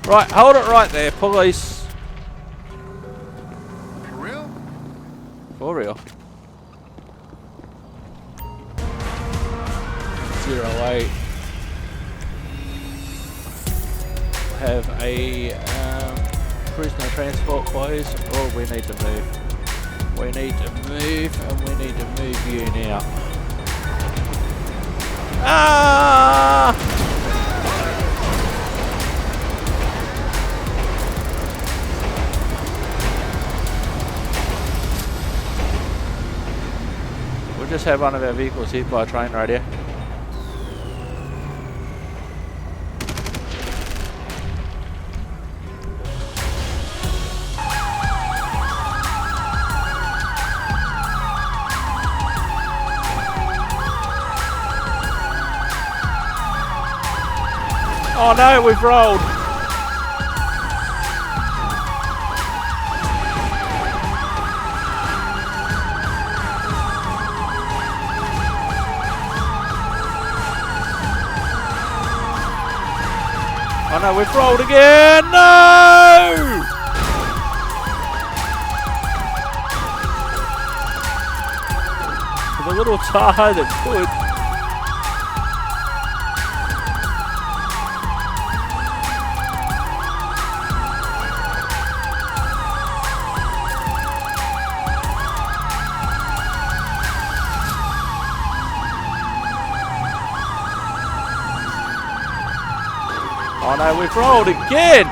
Right, hold it right there, police. For real? For real. 08. Have a prisoner transport, please. Oh, we need to move. We need to move, and we need to move you now. Ah! We'll just have one of our vehicles hit by a train right here. Oh no, we've rolled. Oh no, we've rolled again. No! The little Tahoe that could. Oh no, we've rolled again!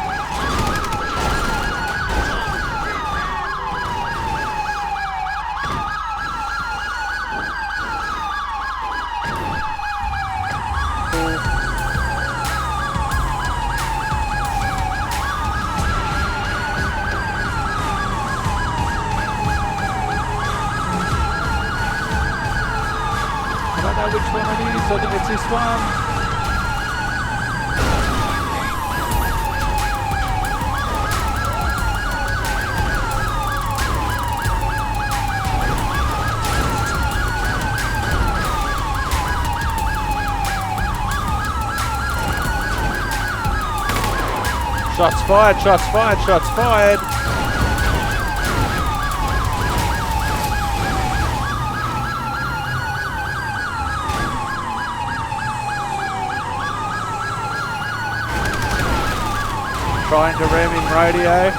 I don't know which one it is, I think it's this one. Shots fired, shots fired, shots fired. Trying to ram in radio.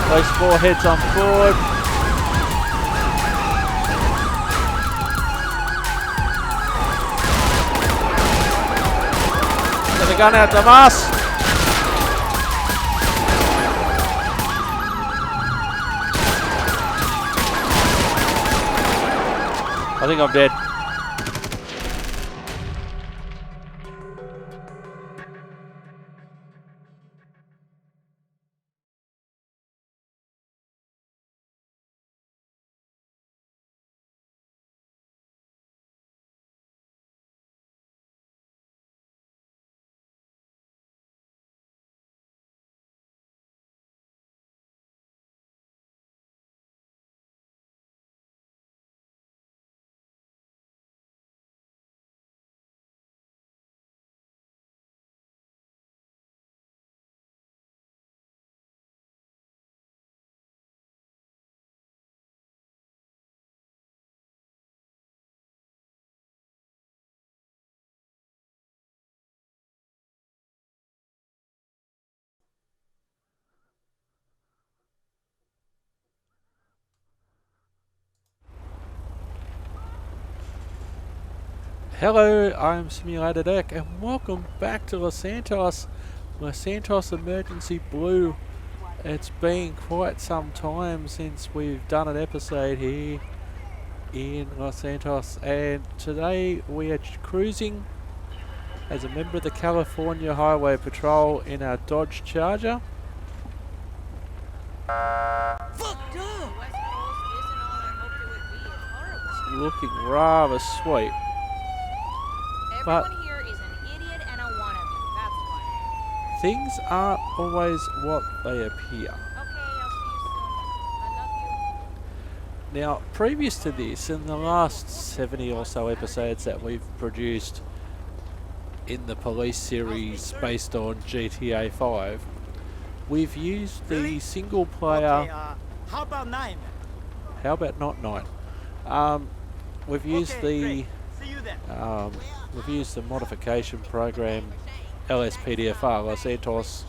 Place 4 heads on board. Get the gun out the mask. I think I'm dead. Hello, I'm Simulator Deck and welcome back to Los Santos Emergency Blue. It's been quite some time since we've done an episode here in Los Santos, and today we are cruising as a member of the California Highway Patrol in our Dodge Charger. It's looking rather sweet. Everyone here is an idiot and a wannabe, that's why. Things aren't always what they appear. Okay, I'll see you soon. I love you. Now, previous to this, in the last 70 or so episodes that we've produced in the police series based on GTA 5, we've used the single player. Okay, how about 9? How about not 9? We've used Okay, the great. See you then. we've used the modification program LSPDFR, Los Santos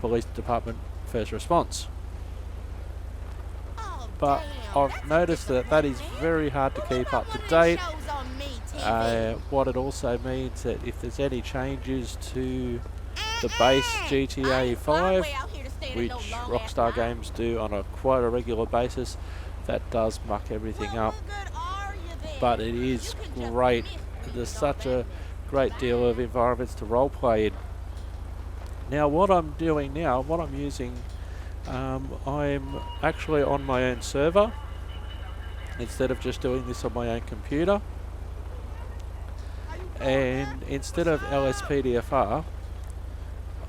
Police Department First Response. But I've noticed that that is very hard to keep up to date. What it also means that if there's any changes to the base GTA 5, which Rockstar Games do on quite a regular basis, that does muck everything up. But it is great. There's such a great deal of environments to roleplay in. Now what I'm doing now, what I'm using, I'm actually on my own server instead of just doing this on my own computer. And instead of LSPDFR,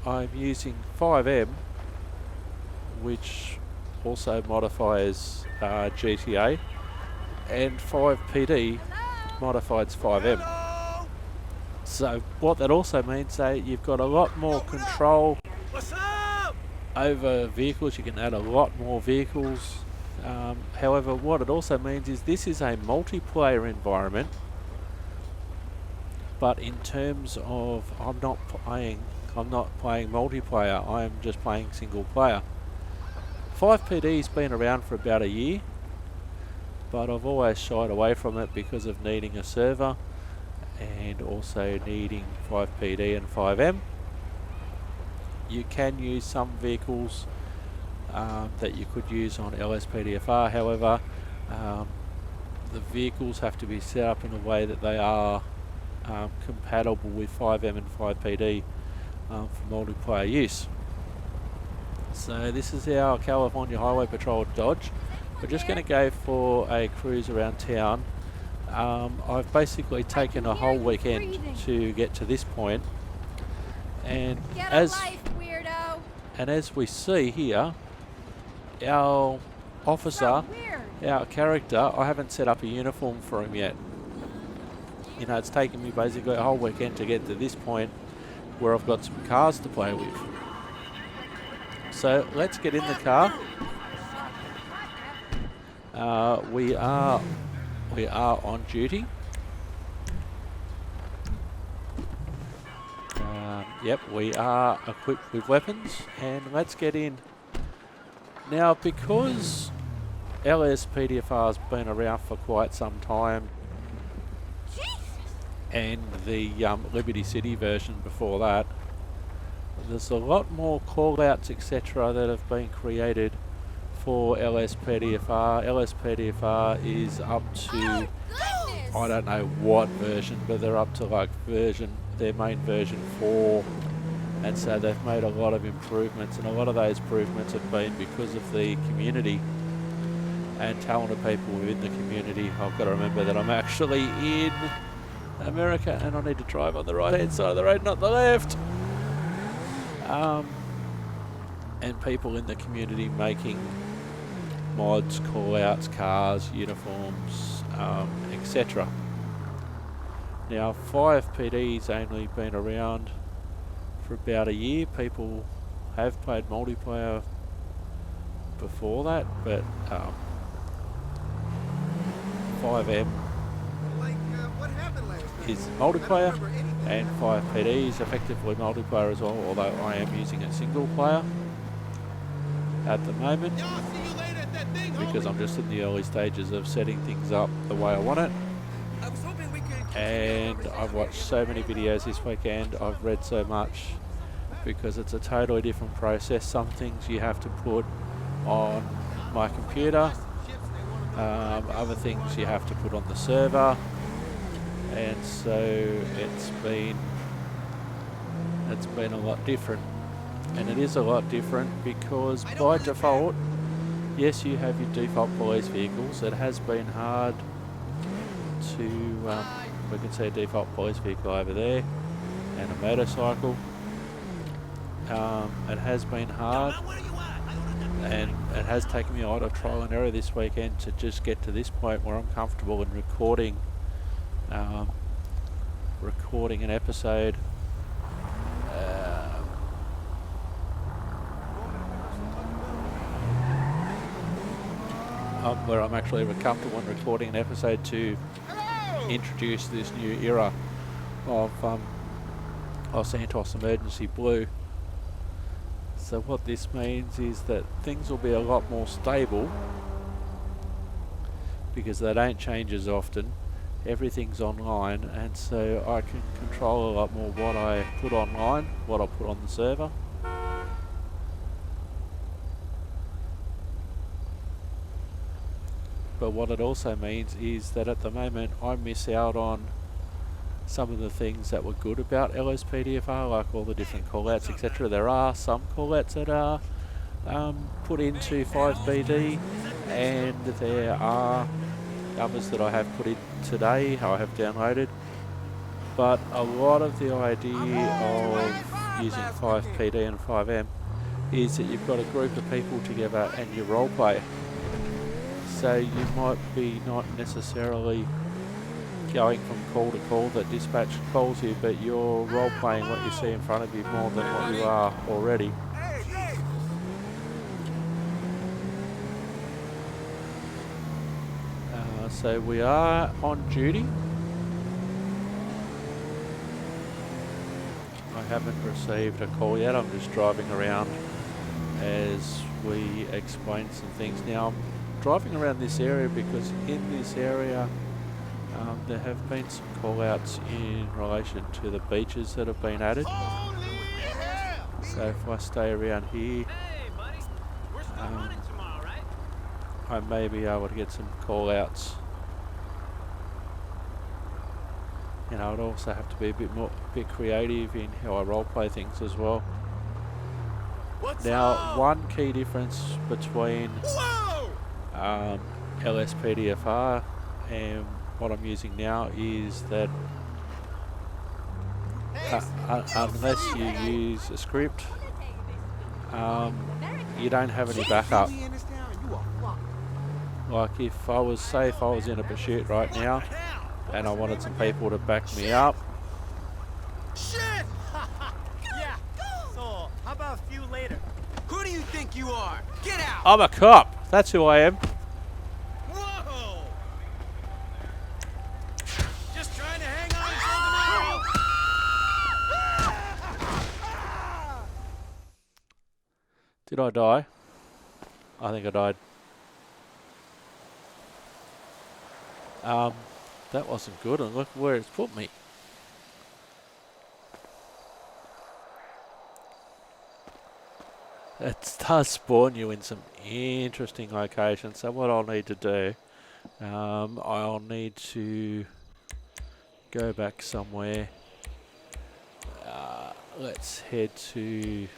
I'm using FiveM, which also modifies GTA, and FivePD modifies FiveM. So what that also means that you've got a lot more control over vehicles. You can add a lot more vehicles. However, what it also means is this is a multiplayer environment, but in terms of I'm not playing multiplayer, I'm just playing single player. FivePD's been around for about a year, but I've always shied away from it because of needing a server and also needing FivePD and FiveM. You can use some vehicles that you could use on LSPDFR, however the vehicles have to be set up in a way that they are compatible with FiveM and FivePD for multiplayer use. So this is our California Highway Patrol Dodge. We're just going to go for a cruise around town. I've basically taken a whole weekend to get to this point, and as we see here, our officer, our character, I haven't set up a uniform for him yet. You know, it's taken me basically a whole weekend to get to this point where I've got some cars to play with. So let's get in the car. We are on duty. Yep, we are equipped with weapons, and let's get in. Now, because LSPDFR has been around for quite some time, and the Liberty City version before that, there's a lot more call-outs, etc. that have been created for LSPDFR. LSPDFR is up to, I don't know what version, but they're up to like their main version 4, and so they've made a lot of improvements, and a lot of those improvements have been because of the community and talented people within the community. I've got to remember that I'm actually in America and I need to drive on the right hand side of the road, not the left. And people in the community making mods, call-outs, cars, uniforms, etc. Now, FivePD's only been around for about a year. People have played multiplayer before that, but FiveM is multiplayer, and FivePD is effectively multiplayer as well, although I am using a single player at the moment because I'm just in the early stages of setting things up the way I want it. And I've watched so many videos this weekend, I've read so much, because it's a totally different process. Some things you have to put on my computer, other things you have to put on the server, and so it's been a lot different. And it is a lot different because by default, yes, you have your default police vehicles. It has been hard to, we can see a default police vehicle over there and a motorcycle. It has been hard and it has taken me a lot of trial and error this weekend to just get to this point where I'm comfortable in recording an episode where I'm actually comfortable in recording an episode to introduce this new era of Santos Emergency Blue. So what this means is that things will be a lot more stable because they don't change as often. Everything's online, and so I can control a lot more what I put online, what I put on the server. But what it also means is that at the moment I miss out on some of the things that were good about LSPDFR, like all the different callouts, etc. There are some callouts that are put into FivePD, and there are others that I have put in today, I have downloaded. But a lot of the idea of using FivePD and FiveM is that you've got a group of people together and you roleplay. So you might be not necessarily going from call to call that dispatch calls you, but you're role playing what you see in front of you more than what you are already. So we are on duty. I haven't received a call yet. I'm just driving around as we explain some things. Now I'm driving around this area because in this area there have been some call-outs in relation to the beaches that have been added. So if I stay around here, I may be able to get some call-outs. You know, I'd also have to be a bit creative in how I roleplay things as well. Now, one key difference between LSPDFR and what I'm using now is that unless you use a script, you don't have any backup. Like if I was in a pursuit right now and I wanted some people to back me up. Shit! Yeah. So, how about a few later? Who do you think you are? Get out! I'm a cop. That's who I am. Whoa! Just trying to hang on until tomorrow. Did I die? I think I died. That wasn't good, and look where it's put me. It does spawn you in some interesting locations. So what I'll need to do, I'll need to go back somewhere. Let's head to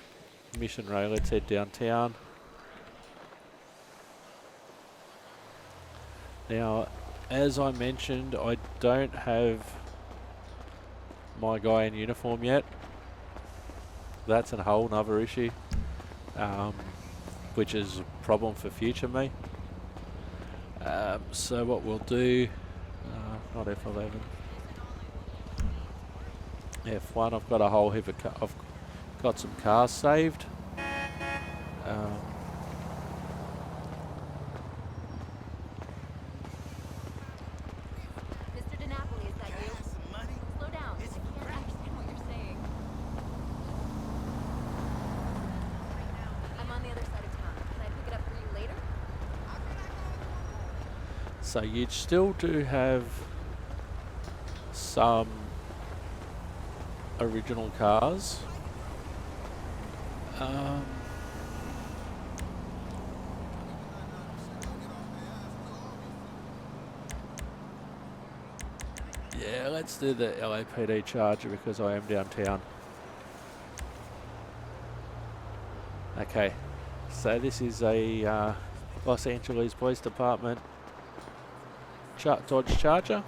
Mission Road. Let's head downtown. Now, as I mentioned, I don't have my guy in uniform yet. That's a whole nother issue, which is a problem for future me. So what we'll do, not F11, F1, I've got a whole heap of I've got some cars saved. So you still do have some original cars. Yeah, let's do the LAPD Charger because I am downtown. Okay, so this is a Los Angeles Police Department Dodge Charger.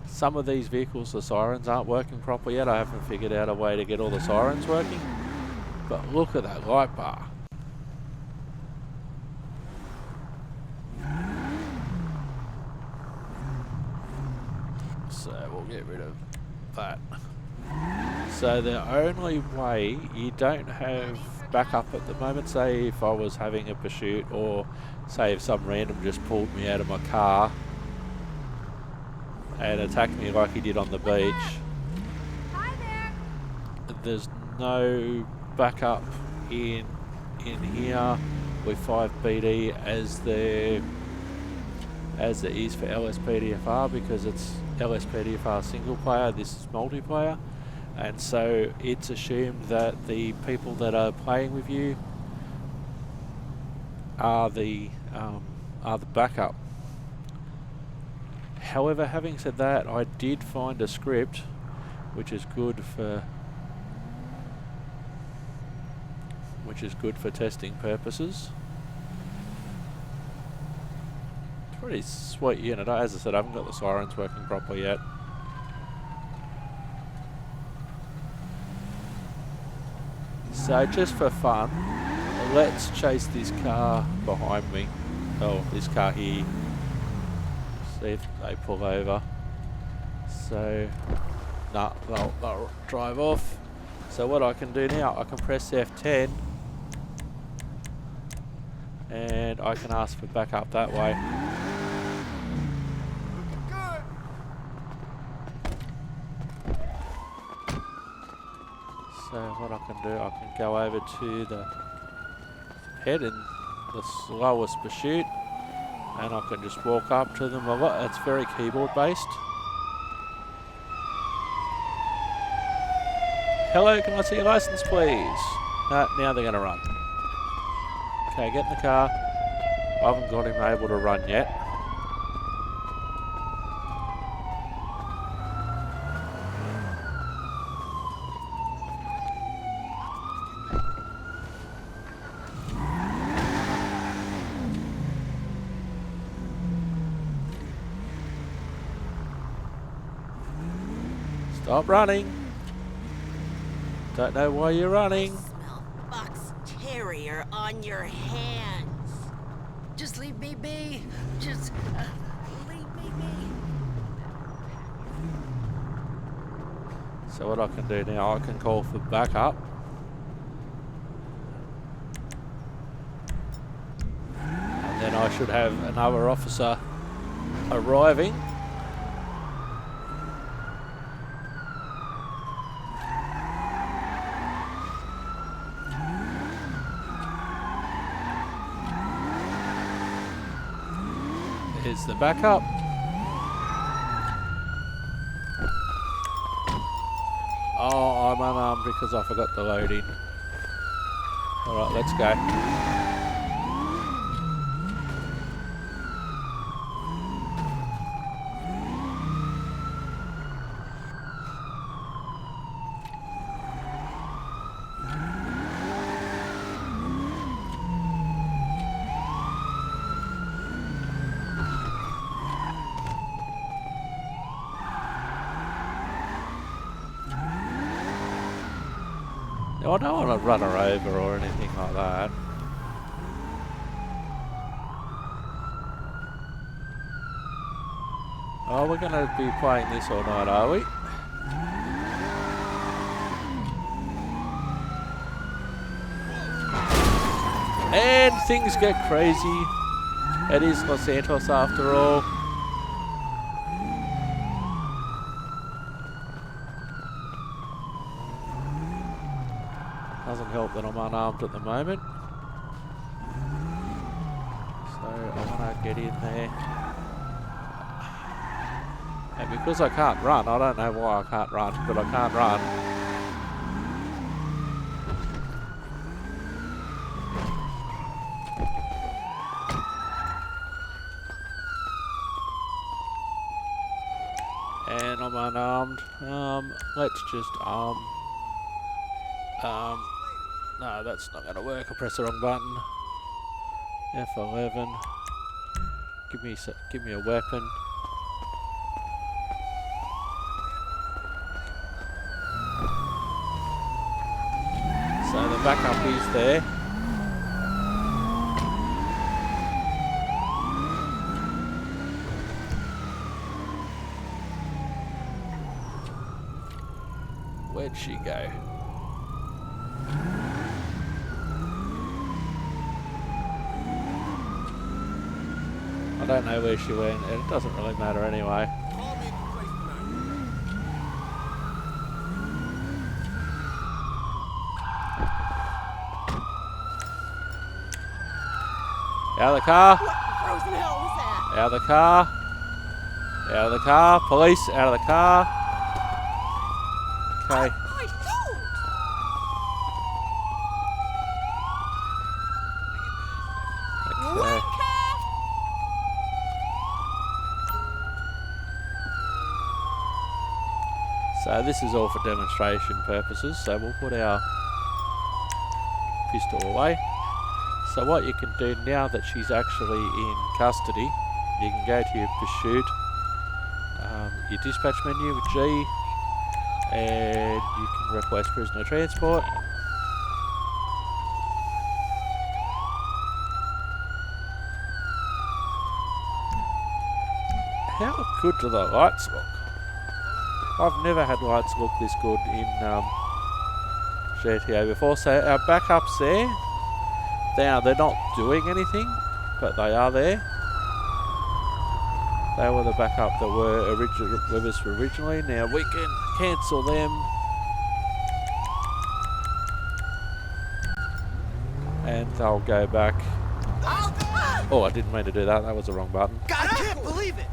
Some of these vehicles, the sirens aren't working properly yet. I haven't figured out a way to get all the sirens working. But look at that light bar. So we'll get rid of that. So the only way you don't have backup at the moment, say if I was having a pursuit, or say if some random just pulled me out of my car and attacked me like he did on the beach, Hi there. there's no backup in here with FivePD as there is for LSPDFR, because it's LSPDFR single player, this is multiplayer, and so it's assumed that the people that are playing with you are the backup. However, having said that, I did find a script which is good for testing purposes. It's a pretty sweet unit. As I said, I haven't got the sirens working properly yet. So just for fun, let's chase this car behind me. Oh, this car here. See if they pull over. So, nah, they'll drive off. So what I can do now, I can press F10 and I can ask for backup that way. So what I can do, I can go over to the head in the slowest pursuit, and I can just walk up to them a lot. It's very keyboard based. Hello, can I see your license please? Now they're going to run. Okay, get in the car. I haven't got him able to run yet. Stop running. Don't know why you're running. Smell fox terrier on your hands. Just leave me be. Just leave me be. So what I can do now, I can call for backup. And then I should have another officer arriving. Here's the backup. Oh, I'm unarmed because I forgot to load in. Alright, let's go. Now, I don't want to run her over or anything like that. Oh, we're going to be playing this all night, are we? And things get crazy. It is Los Santos after all. Doesn't help that I'm unarmed at the moment. So I want to get in there. And because I can't run, I don't know why I can't run, but I can't run. And I'm unarmed. Let's just no, that's not going to work. I pressed the wrong button. F11. Give me a weapon. So the backup is there. Where'd she go? I don't know where she went, and it doesn't really matter anyway. Out of the car. What frozen hell was that? Out of the car. Out of the car. Police, out of the car. Okay. I don't! Okay. So this is all for demonstration purposes, so we'll put our pistol away. So what you can do now that she's actually in custody, you can go to your pursuit, your dispatch menu with G, and you can request prisoner transport. How good do the lights look? I've never had lights look this good in GTA before. So our backups there, now they're not doing anything, but they are there. They were the backup that were with us originally. Now we can cancel them. And they'll go back. Oh, I didn't mean to do that. That was the wrong button. God, I can't believe it.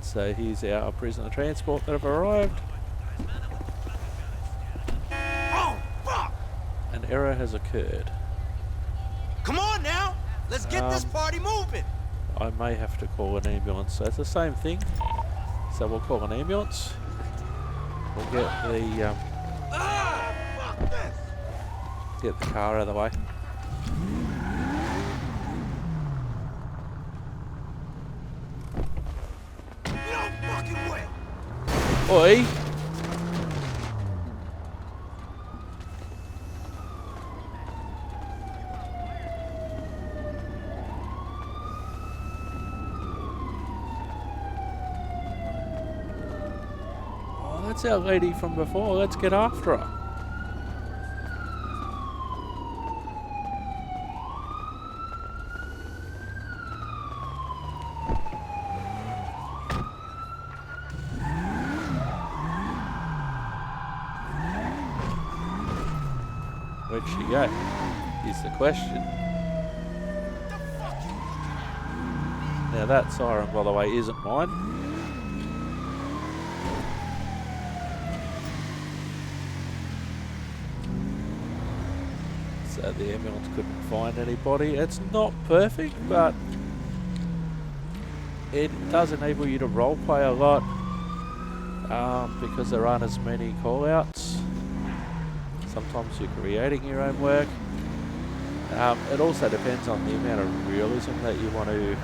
So here's our prisoner transport that have arrived. Oh, fuck! An error has occurred. Come on now. Let's get this party moving. I may have to call an ambulance. So it's the same thing. So we'll call an ambulance. We'll get the Fuck this. get the car out of the way. No fucking way. Oi! Oh, that's our lady from before. Let's get after her. Where'd she go? Is the question. Now that siren, by the way, isn't mine. So the ambulance couldn't find anybody. It's not perfect, but it does enable you to roleplay a lot because there aren't as many call-outs. Sometimes you're creating your own work. It also depends on the amount of realism that you want to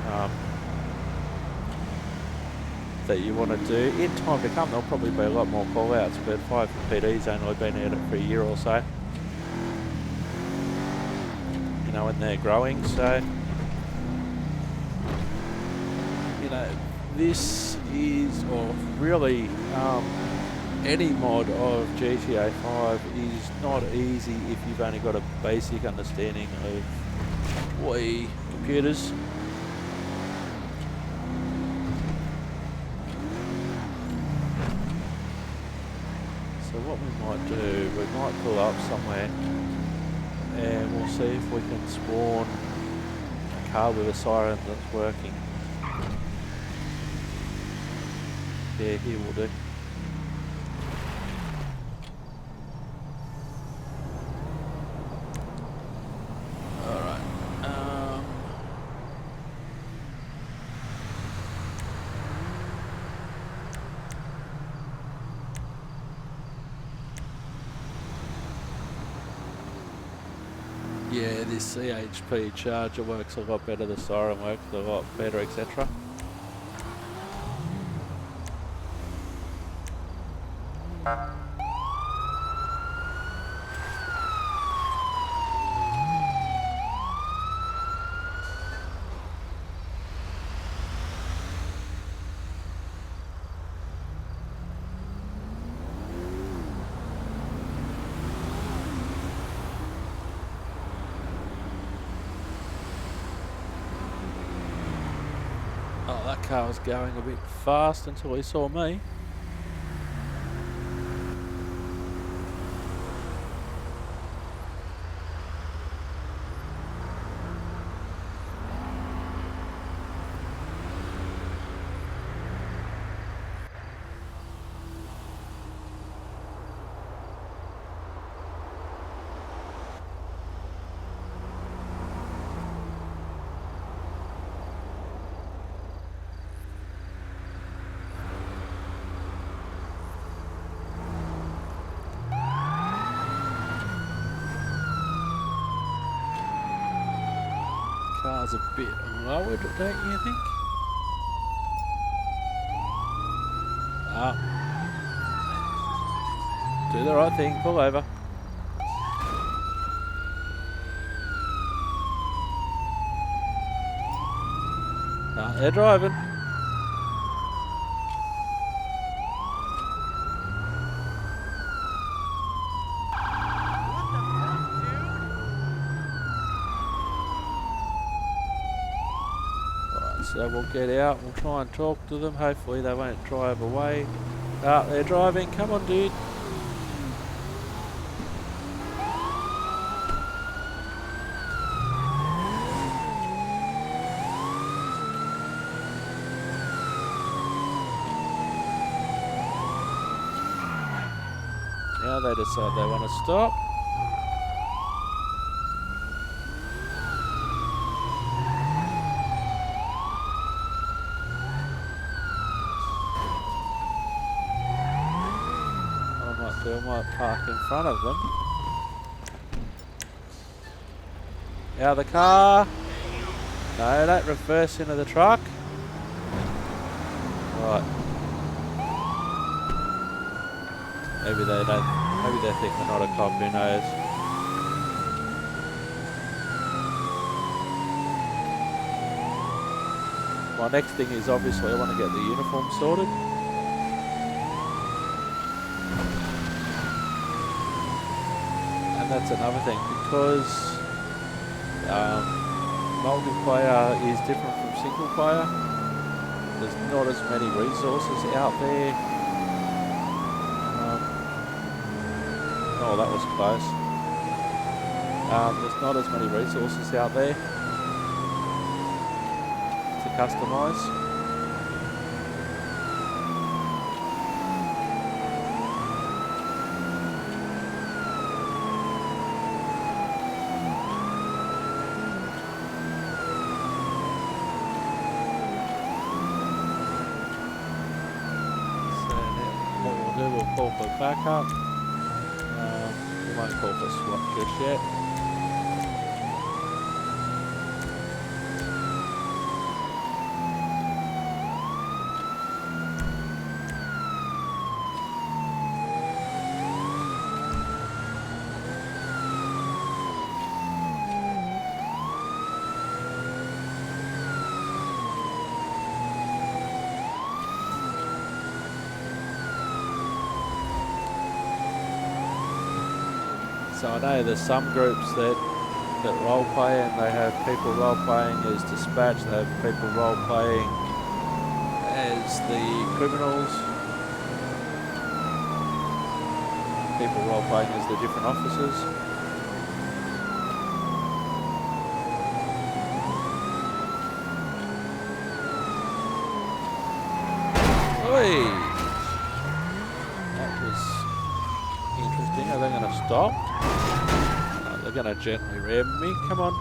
do. In time to come, there'll probably be a lot more call-outs, but FivePD's only been at it for a year or so. You know, and they're growing, so you know, this is, or really, any mod of GTA 5 is not easy if you've only got a basic understanding of computers. So what we might do, we might pull up somewhere and we'll see if we can spawn a car with a siren that's working. Yeah, here will do. Yeah, this CHP charger works a lot better, the siren works a lot better, etc. That car was going a bit fast until he saw me. Car's a bit lowered, don't you think? Ah. Do the right thing, pull over. Ah, they're driving. So we'll get out, we'll try and talk to them, hopefully they won't drive away. Ah, they're driving, come on dude. Now they decide they want to stop. I might park in front of them. Out of the car. No, don't reverse into the truck. Right. Maybe they don't. Maybe they think we're not a cop. Who knows? My next thing is obviously I want to get the uniform sorted. That's another thing, because multiplayer is different from single player. There's not as many resources out there. Oh, that was close. There's not as many resources out there to customise. We'll call for backup. We won't call for SWAT just yet. So I know there's some groups that role play, and they have people role playing as dispatch, they have people role playing as the criminals, people role playing as the different officers. Oi! That was interesting. Are they going to stop? They're going to gently ram me. Come on.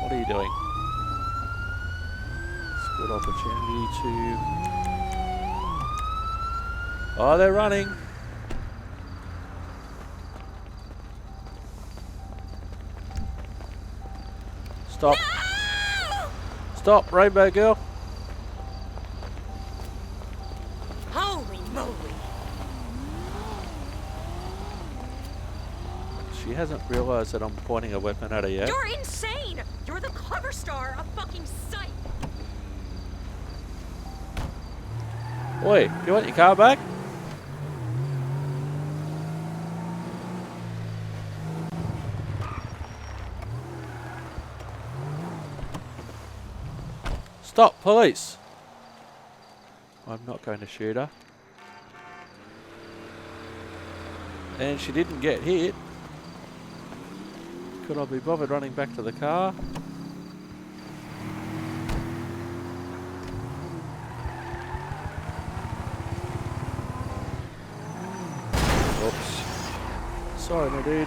What are you doing? It's a good opportunity to... Oh, they're running. Stop. No! Stop, Rainbow Girl. Holy moly! She hasn't realised that I'm pointing a weapon at her yet. You're insane! You're the cover star of fucking Sight! Oi, do you want your car back? Stop, police! I'm not going to shoot her. And she didn't get hit. Could I be bothered running back to the car? Oops. Sorry, my dude.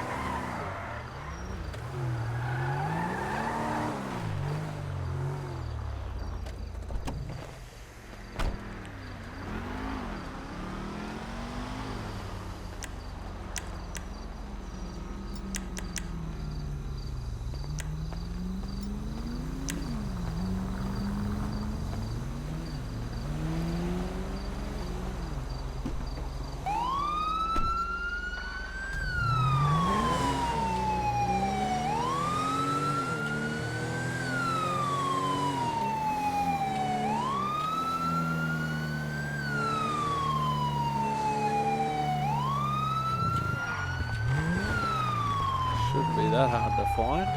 Shouldn't be that hard to find.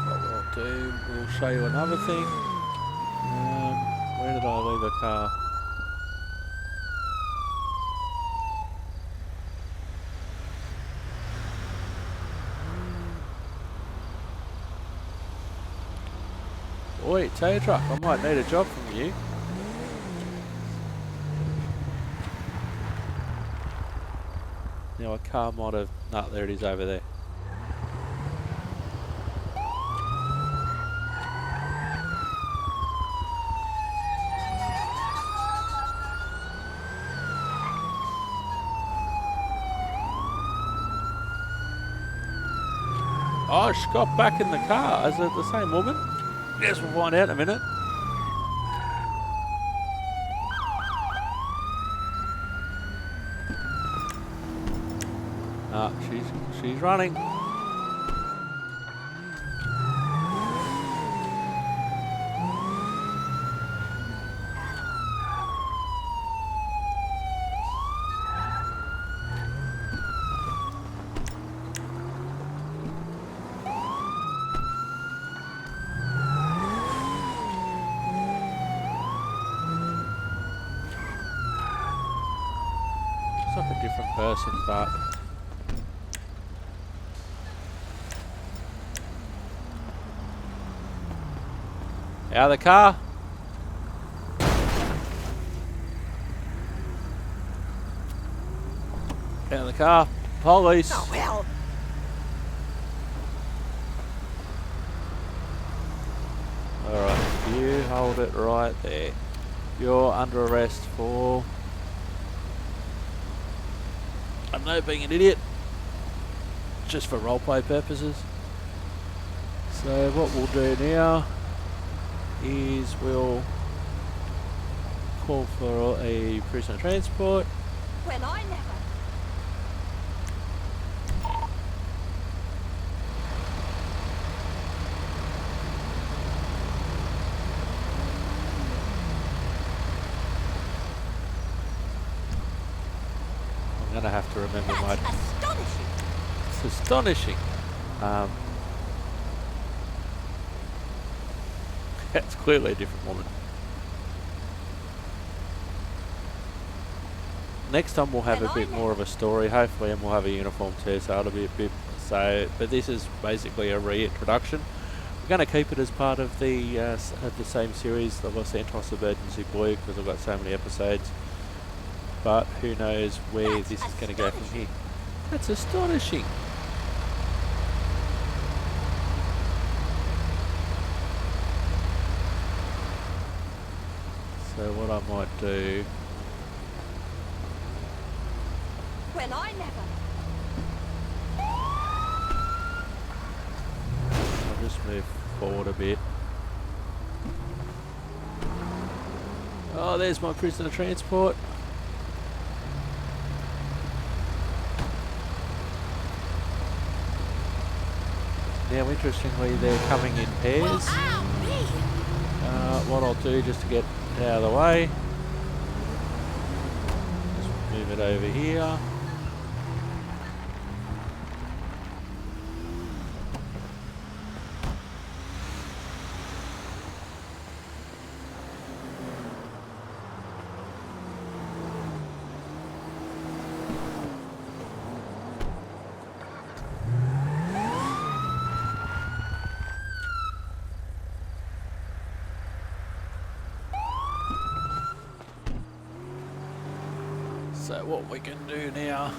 What we'll do, we'll show you another thing. Where did I leave a car? Oi, tow truck, I might need a job from you. Now a car might have... No, there it is over there. Oh, she got back in the car. Is it the same woman? Guess we'll find out in a minute. Ah, she's running. It's like a different person, but out of the car. Out of the car. Police. Oh, hell. Alright, you hold it right there. You're under arrest for... I don't know, being an idiot. Just for roleplay purposes. So what we'll do now is we'll call for a prisoner transport. Well, I never. I'm gonna have to remember my... That's astonishing. It's astonishing. That's clearly a different woman. Next time we'll have a bit more of a story, hopefully, and we'll have a uniform too, so it'll be a bit... So, but this is basically a reintroduction. We're going to keep it as part of the same series, the Los Santos Emergency Blue, because I've got so many episodes. But who knows where this is going to go from here. That's astonishing. So what I might do... Well, I never. I'll just move forward a bit. Oh, there's my prisoner transport. Now, interestingly, they're coming in pairs. what I'll do just to get out of the way, just move it over here. So what we can do now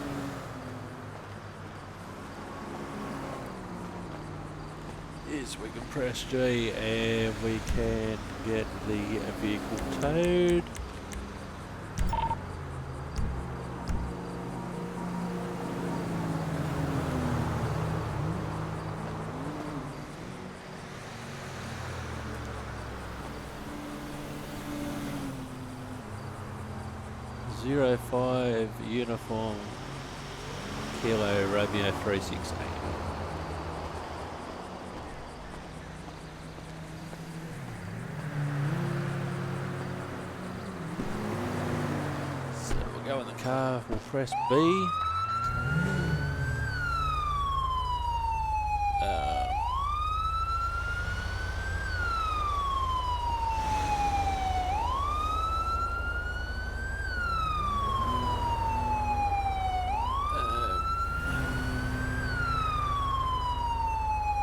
is we can press G and we can get the vehicle towed. Zero 05 uniform Kilo Romeo 368. So we'll go in the car, we'll press B.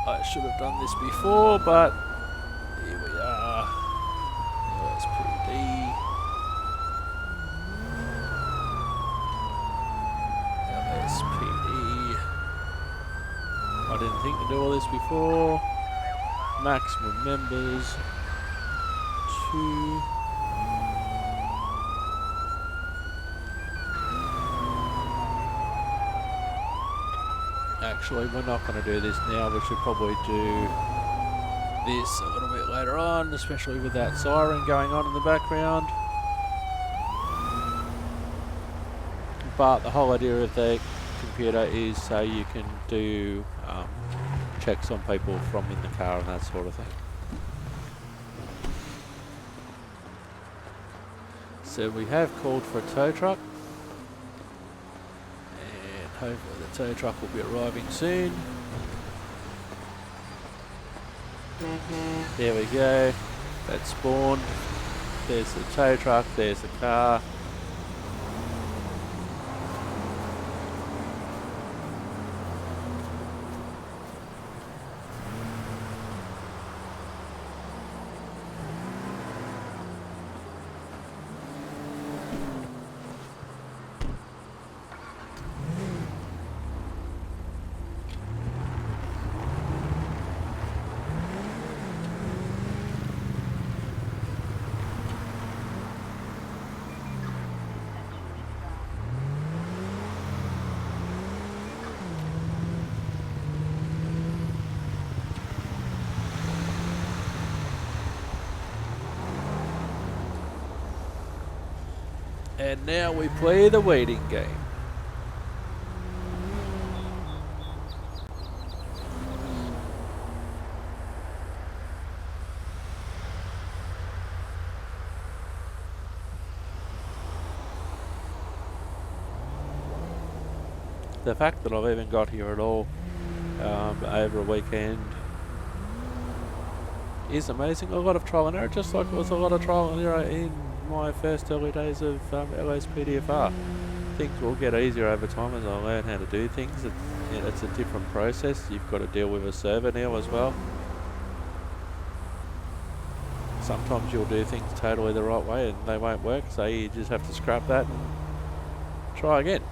I should have done this before, but here we are. LSPD. LSPD. I didn't think to do all this before. Maximum members. 2. Actually, we're not going to do this now. We should probably do this a little bit later on, especially with that siren going on in the background. But the whole idea of the computer is so you can do checks on people from in the car and that sort of thing. So we have called for a tow truck. Hopefully the tow truck will be arriving soon. There we go. That's spawned. There's the tow truck, there's the car. And now we play the waiting game. The fact that I've even got here at all over a weekend is amazing. A lot of trial and error, just like it was a lot of trial and error in my first early days of LSPDFR. Things will get easier over time as I learn how to do things. It's a different process. You've got to deal with a server now as well. Sometimes you'll do things totally the right way and they won't work, so you just have to scrap that and try again.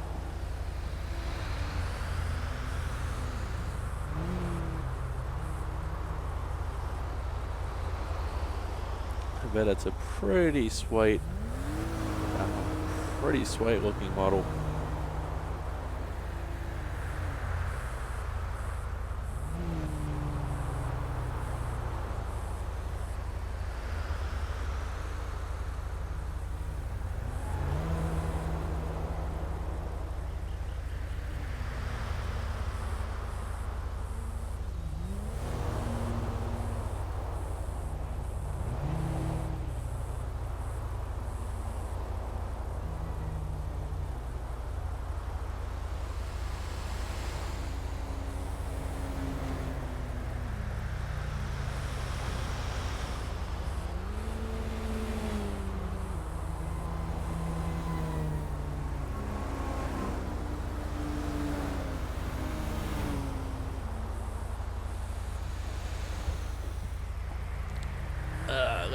But it's a pretty sweet looking model.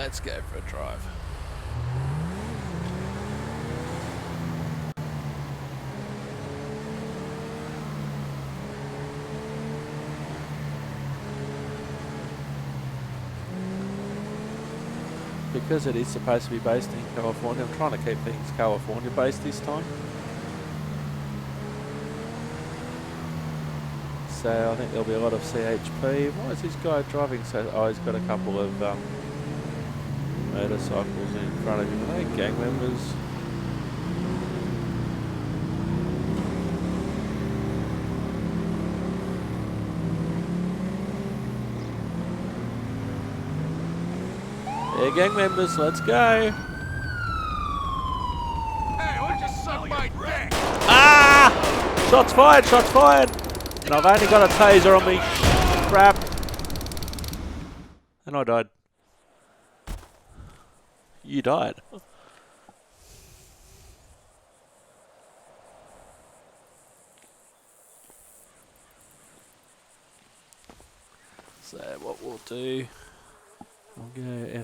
let's go for a drive. Because it is supposed to be based in California, I'm trying to keep things California based this time. So I think there'll be a lot of CHP. Why is this guy driving so... Oh, he's got a couple of motorcycles in front of him. Are they gang members? Yeah, gang members, let's go. Hey, why don't you suck my dick? Ah! Shots fired, shots fired! And I've only got a taser on me. Crap. And I died. You died. So what we'll do, we'll go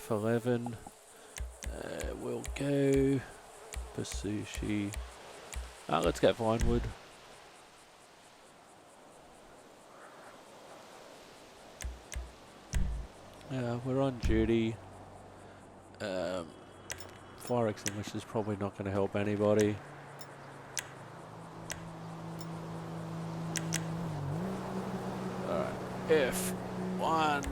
F11. We'll go Basushi. Let's get Vinewood. We're on duty. Fire extinguisher is probably not going to help anybody. Alright, F1.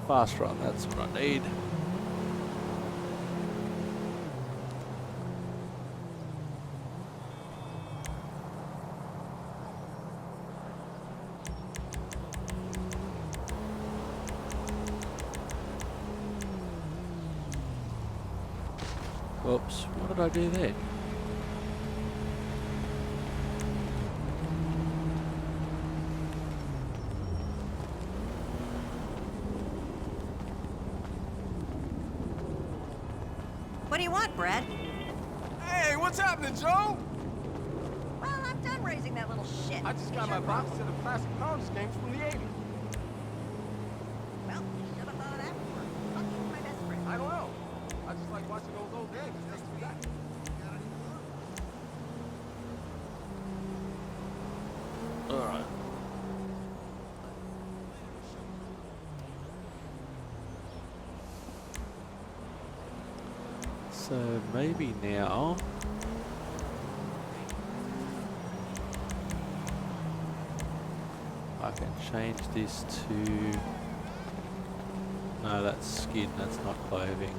Fast run, that's what I need. Oops, what did I do there? What do you want, Brad? Hey, what's happening, Joe? Well, I'm done raising that little shit. I just got my box set of classic Pounds games from the 80s. Well, you should have thought of that before. Fucking my best friend. I don't know. I just like watching those old games. It takes me back. Alright. So maybe now I can change this to... No, that's skin, that's not clothing.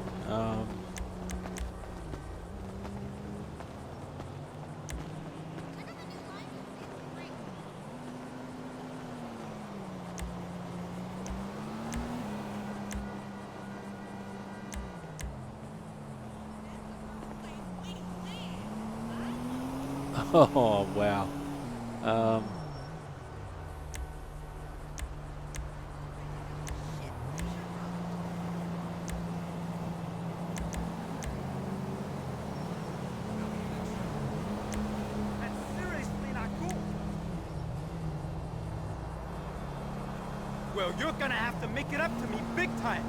Oh, wow. That's seriously not cool. Well, you're gonna have to make it up to me big time.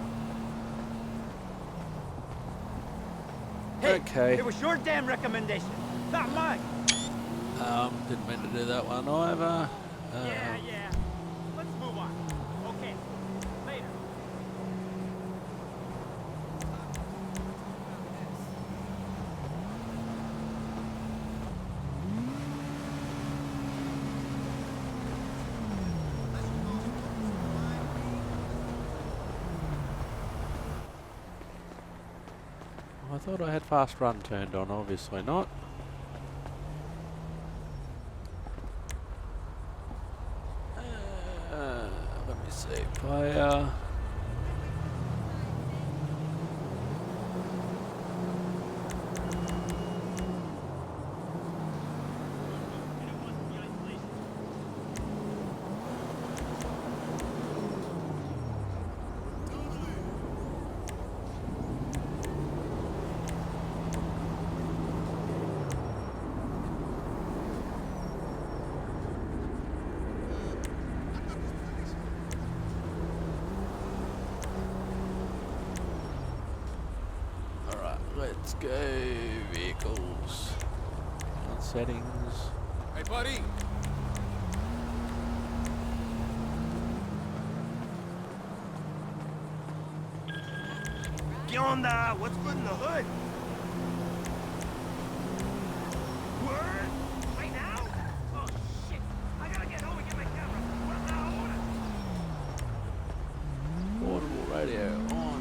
Hey, Okay. it was your damn recommendation, not mine. Didn't mean to do that one either. Yeah. Let's move on. Okay. Later. I thought I had fast run turned on, obviously not. Let me see, fire. Let's go. Vehicles. On settings. Hey, buddy. ¿Qué onda? What's good in the hood? Word? Right now? Oh, shit. I gotta get home and get my camera. Well, now I wanna... Portable radio on.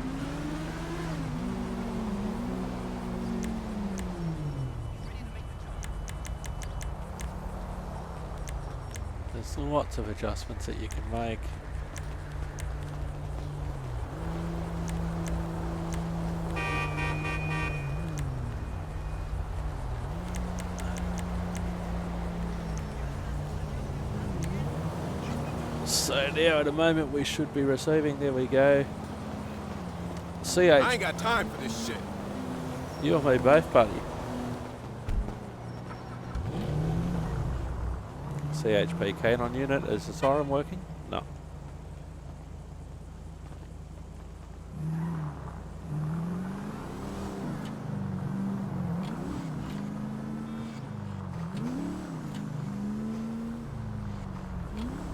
There's lots of adjustments that you can make. So now at the moment we should be receiving, there we go. I ain't CH, got time for this shit. you and me both, buddy. CHP canine unit, is the siren working? No.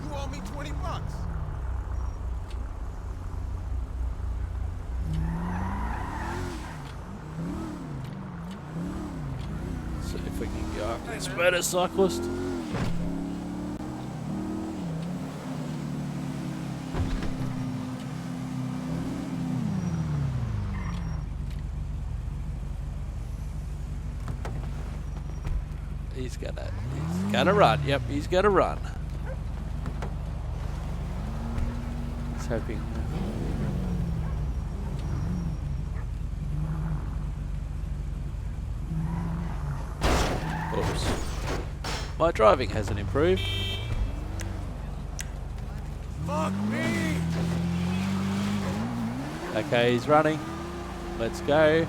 You owe me $20. See if we can go after this motorcyclist. He's gonna run. Yep, he's gonna run. He's hoping. Oops. My driving hasn't improved. Fuck me. Okay, he's running. Let's go.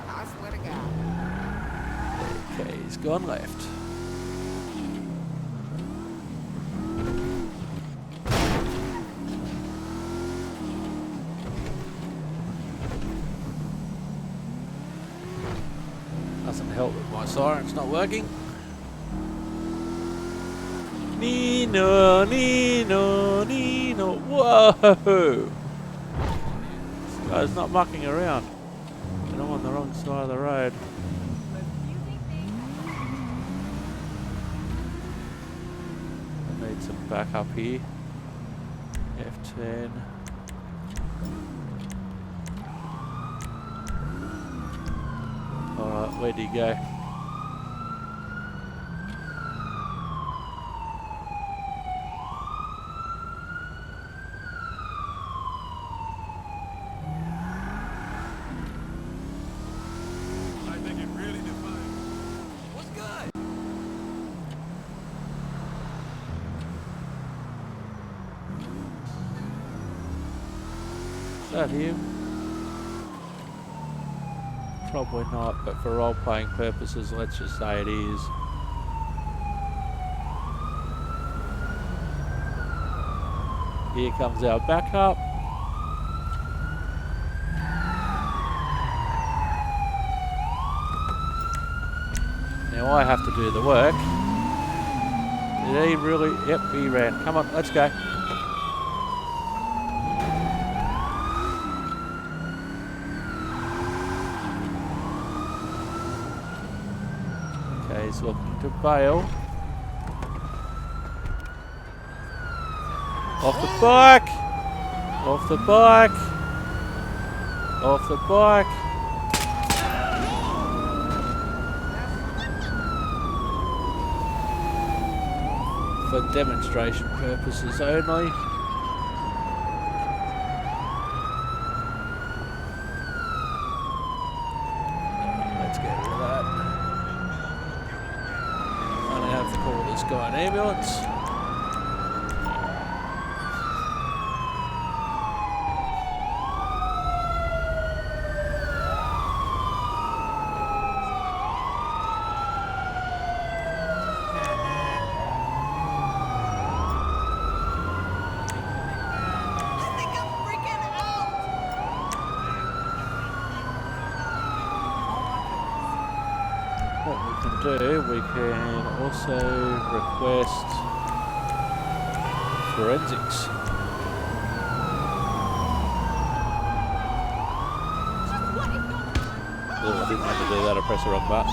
I swear to God. Okay, he's gone left. Doesn't help that my siren's not working. Nino, Nino, Nino. Whoa! This guy's not mucking around. And I'm on the wrong side of the road. I need some backup here. F10. Alright, where'd he go? I think it really defines. What's good? Is that him? Probably not, but for role-playing purposes, let's just say it is. Here comes our backup. Now I have to do the work. Did he really? Yep, he ran. Come on, let's go. He's looking to bail. Off the bike! Off the bike! Off the bike! For demonstration purposes only. Let's get rid of that. I don't have to call this guy an ambulance. do, we can also request forensics. Oh, I didn't mean to do that, I pressed the wrong button.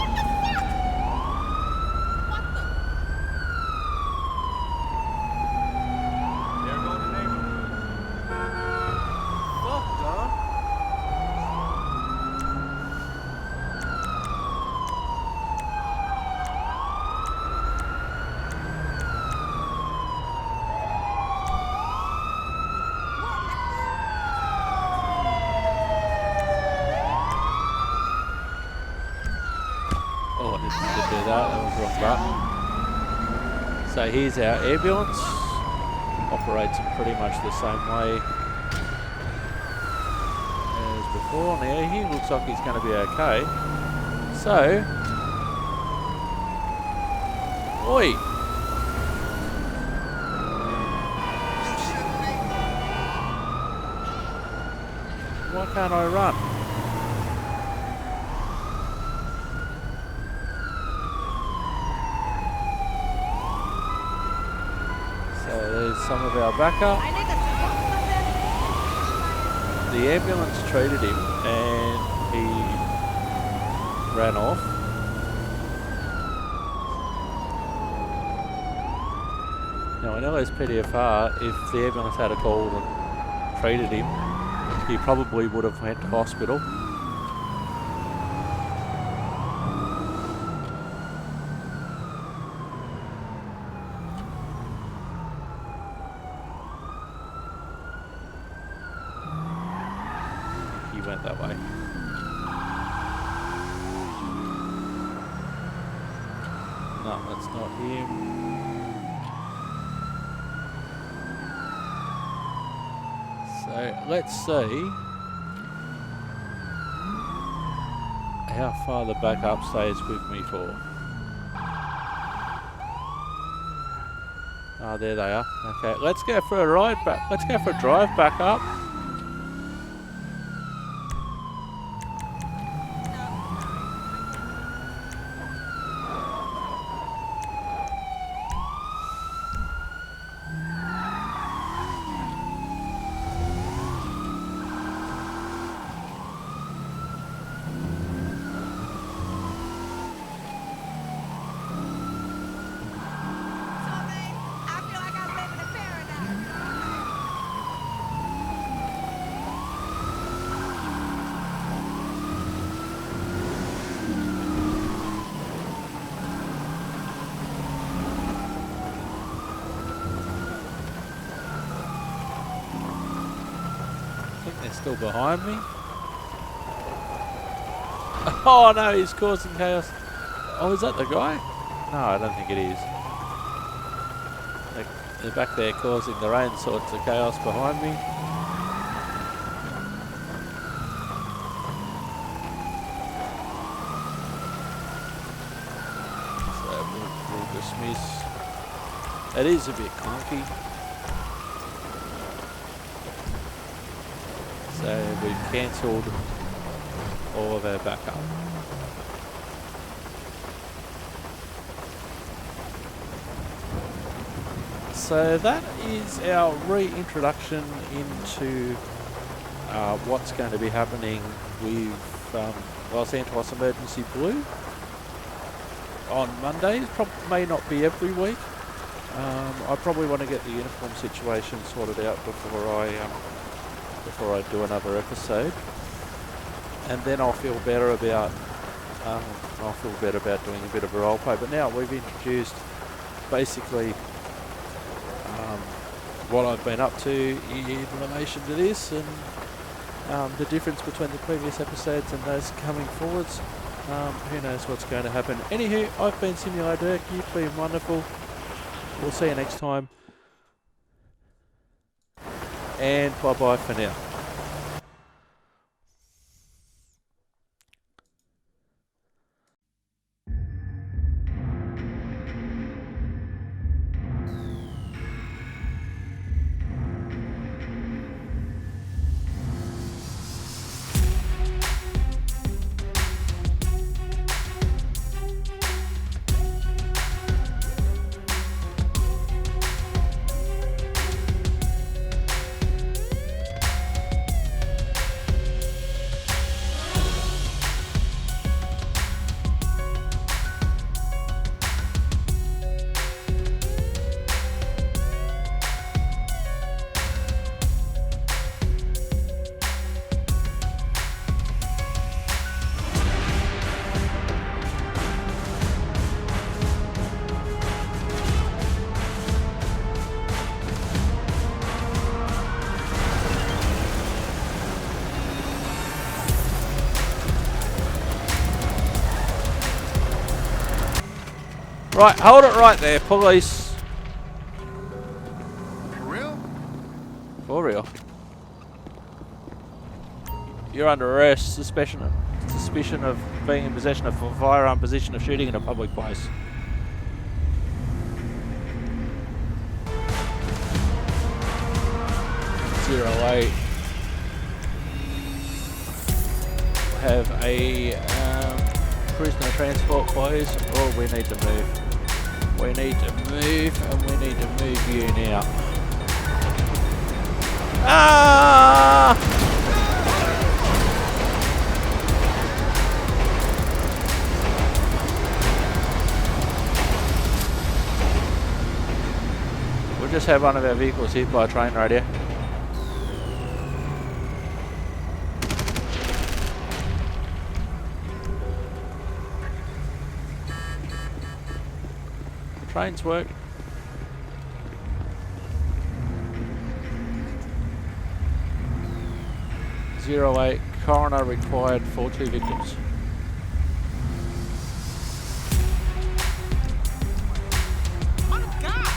Oh, I didn't mean to do that, that was the wrong button. So here's our ambulance. Operates in pretty much the same way as before. Now he looks like he's going to be okay. So, oi! Why can't I run? Some of our backup. The ambulance treated him and he ran off. Now in LSPDFR, if the ambulance had called and treated him, he probably would have went to hospital. Went that way. No, that's not him. So let's see how far the backup stays with me for. Oh, there they are. Okay, let's go for a ride back. Let's go for a drive back up. Still behind me. Oh no, he's causing chaos. Oh, is that the guy? No, I don't think it is. They're back there causing their own sorts of chaos behind me. So we'll dismiss. It is a bit clunky. So we've cancelled all of our backup. So that is our reintroduction into what's going to be happening with Los Santos Emergency Blue on Mondays. May not be every week. I probably want to get the uniform situation sorted out before I do another episode, and then I'll feel better about doing a bit of a role play. But now we've introduced basically what I've been up to in relation to this, and the difference between the previous episodes and those coming forwards. Who knows what's going to happen. Anywho, I've been Simulator Dirk. You've been wonderful. We'll see you next time. And bye-bye for now. Right, hold it right there, police. For real? For real. You're under arrest. Suspicion of being in possession of a firearm, position of shooting in a public place. .08. Have a prisoner transport, please. Oh, we need to move. We need to move, and we need to move you now. Ah! We'll just have one of our vehicles hit by a train right here. Trains work. 08, coroner required for 2 victims. My God!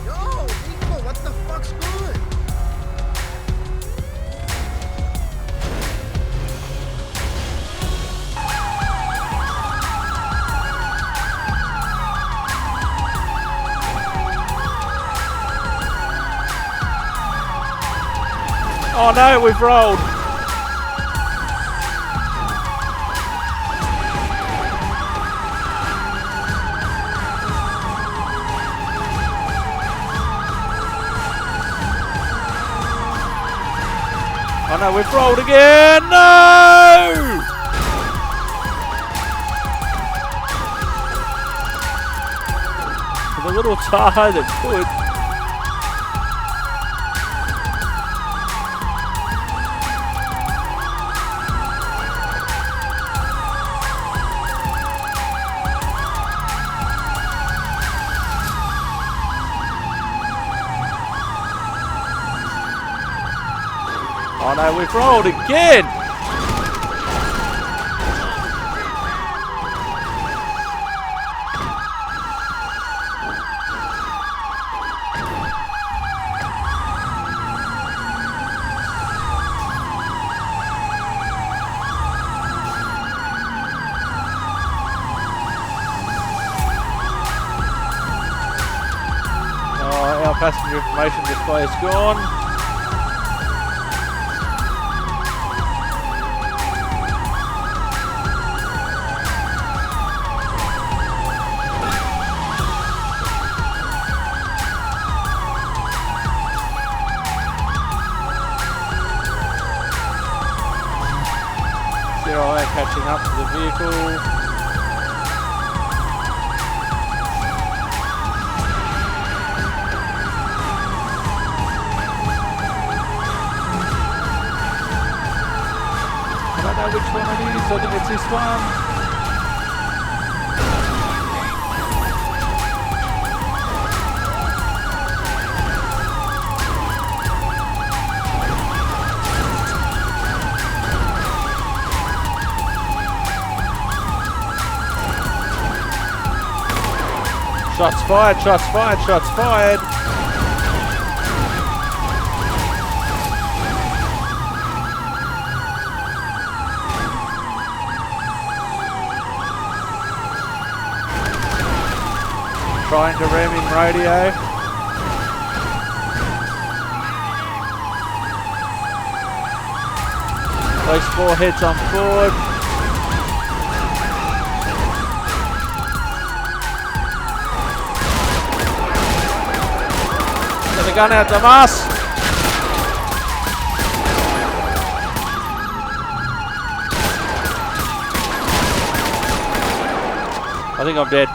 Yo, people, what the fuck's good? Oh no, we've rolled. Oh no, we've rolled again. No! The little tar that could. Oh no, we've rolled again! Oh, our passenger information display is gone. Catching up to the vehicle. I don't know which one it is. I think it's this one. Shots fired, shots fired, shots fired. Trying to ram him radio. Place 4 heads on board. Get the gun out to us. I think I'm dead.